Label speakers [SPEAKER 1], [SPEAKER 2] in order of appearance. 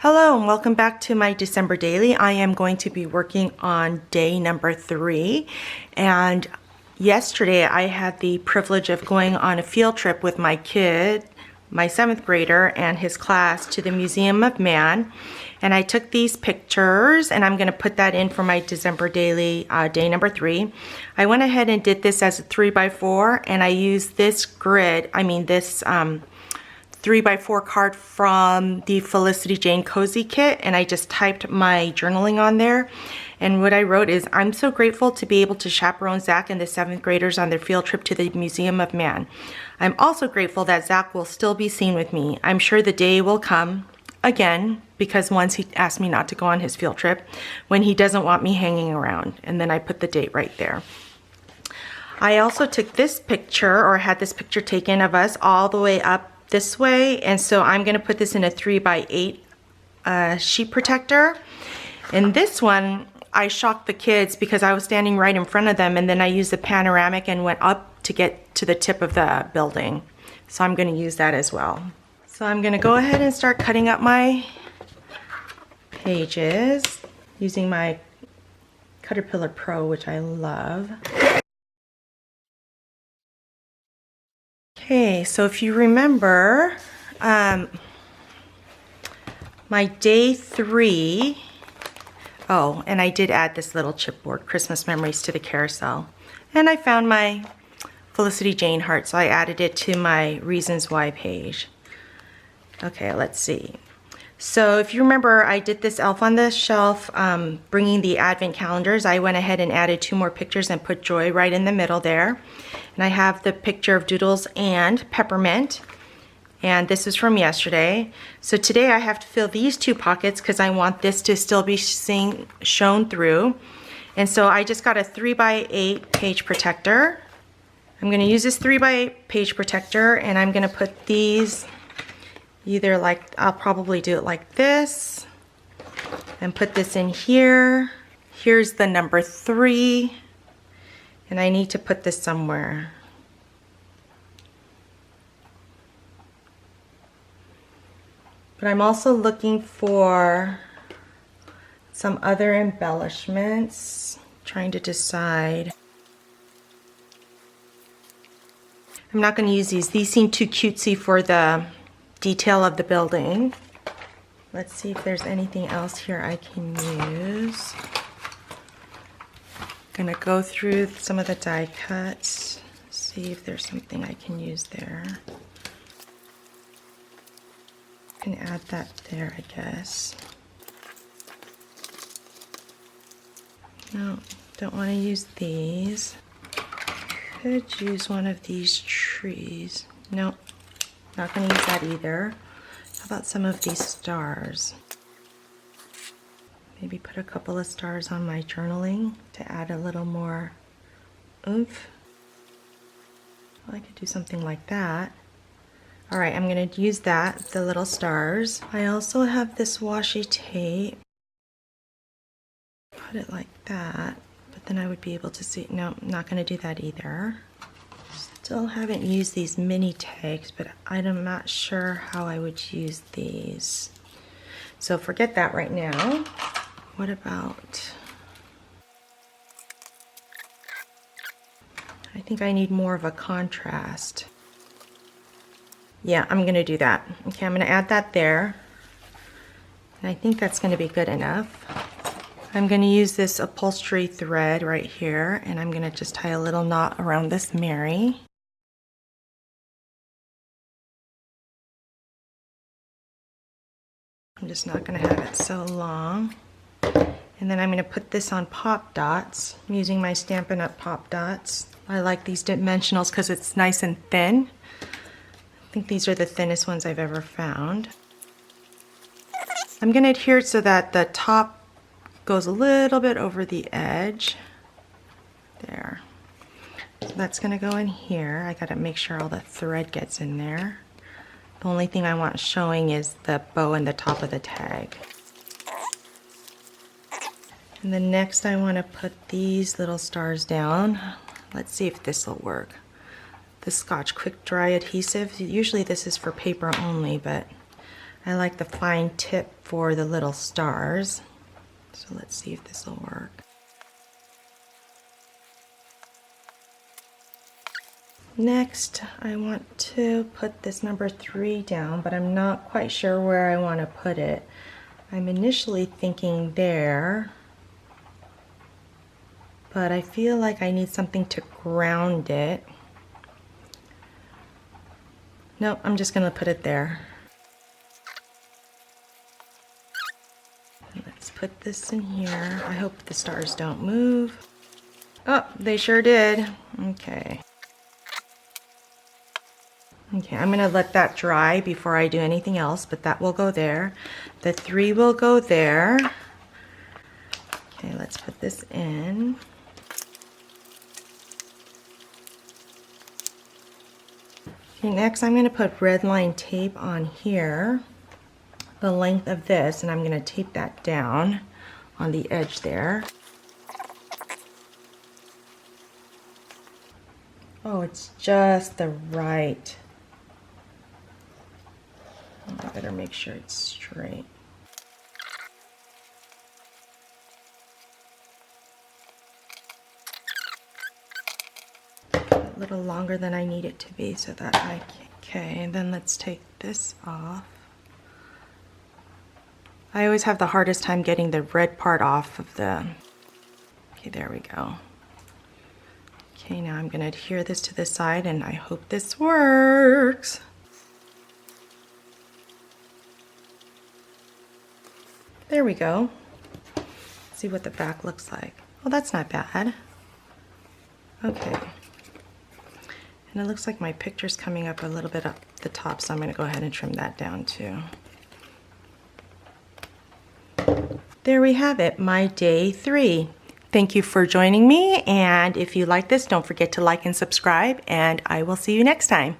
[SPEAKER 1] Hello and welcome back to my December daily. I am going to be working on day number 3, and yesterday I had the privilege of going on a field trip with my kid, my 7th grader, and his class to the Museum of Man. And I took these pictures and I'm going to put that in for my December daily, day number 3. I went ahead and did this as a 3x4, and I used this grid, this 3x4 card from the Felicity Jane Cozy Kit, and I just typed my journaling on there. And what I wrote is, I'm so grateful to be able to chaperone Zach and the 7th graders on their field trip to the Museum of Man. I'm also grateful that Zach will still be seen with me. I'm sure the day will come again, because once he asked me not to go on his field trip, when he doesn't want me hanging around. And then I put the date right there. I also took this picture, or had this picture taken of us all the way up this way, and so I'm going to put this in a 3x8 sheet protector. And this one I shocked the kids because I was standing right in front of them, and then I used the panoramic and went up to get to the tip of the building. So I'm going to use that as well. So I'm going to go ahead and start cutting up my pages using my Caterpillar Pro, which I love. Okay, so if you remember, my day 3, and I did add this little chipboard, Christmas Memories, to the carousel. And I found my Felicity Jane heart, so I added it to my Reasons Why page. Okay, let's see. So if you remember, I did this elf on the shelf, bringing the advent calendars. I went ahead and added 2 more pictures and put Joy right in the middle there. And I have the picture of Doodles and Peppermint. And this is from yesterday. So today I have to fill these 2 pockets because I want this to still be shown through. And so I just got a 3x8 page protector. I'm going to use this 3x8 page protector, and I'm going to put these either I'll probably do it like this and put this in here. Here's the number 3. And I need to put this somewhere. But I'm also looking for some other embellishments, trying to decide. I'm not going to use these. These seem too cutesy for the detail of the building. Let's see if there's anything else here I can use. Gonna go through some of the die cuts, see if there's something I can use there. Can add that there, I guess. No, don't want to use these. Could use one of these trees. Nope, not gonna use that either. How about some of these stars? Maybe put a couple of stars on my journaling to add a little more oomph. Well, I could do something like that. All right, I'm going to use that, the little stars. I also have this washi tape. Put it like that, but then I would be able to see. No, I'm not going to do that either. Still haven't used these mini tags, but I'm not sure how I would use these. So forget that right now. What about, I think I need more of a contrast. Yeah, I'm going to do that. Okay, I'm going to add that there. And I think that's going to be good enough. I'm going to use this upholstery thread right here, and I'm going to just tie a little knot around this Mary. I'm just not going to have it so long. And then I'm going to put this on pop dots. I'm using my Stampin' Up! Pop dots. I like these dimensionals because it's nice and thin. I think these are the thinnest ones I've ever found. I'm going to adhere it so that the top goes a little bit over the edge. There. So that's going to go in here. I got to make sure all the thread gets in there. The only thing I want showing is the bow and the top of the tag. And then next I want to put these little stars down. Let's see if this will work. The Scotch Quick Dry Adhesive, usually this is for paper only, but I like the fine tip for the little stars. So let's see if this will work. Next, I want to put this number 3 down, but I'm not quite sure where I want to put it. I'm initially thinking there, but I feel like I need something to ground it. Nope, I'm just going to put it there. Let's put this in here. I hope the stars don't move. Oh, they sure did. Okay. Okay, I'm gonna let that dry before I do anything else, but that will go there. The 3 will go there. Okay, let's put this in. Okay, next I'm gonna put red line tape on here, the length of this, and I'm gonna tape that down on the edge there. Oh, it's just the right. I better make sure it's straight. A little longer than I need it to be so that I can. Okay, and then let's take this off. I always have the hardest time getting the red part off of the. Okay, there we go. Okay, now I'm going to adhere this to the side and I hope this works. There we go. Let's see what the back looks like. Oh, that's not bad. Okay. And it looks like my picture's coming up a little bit up the top, so I'm going to go ahead and trim that down too. There we have it, my day 3. Thank you for joining me, and if you like this, don't forget to like and subscribe, and I will see you next time.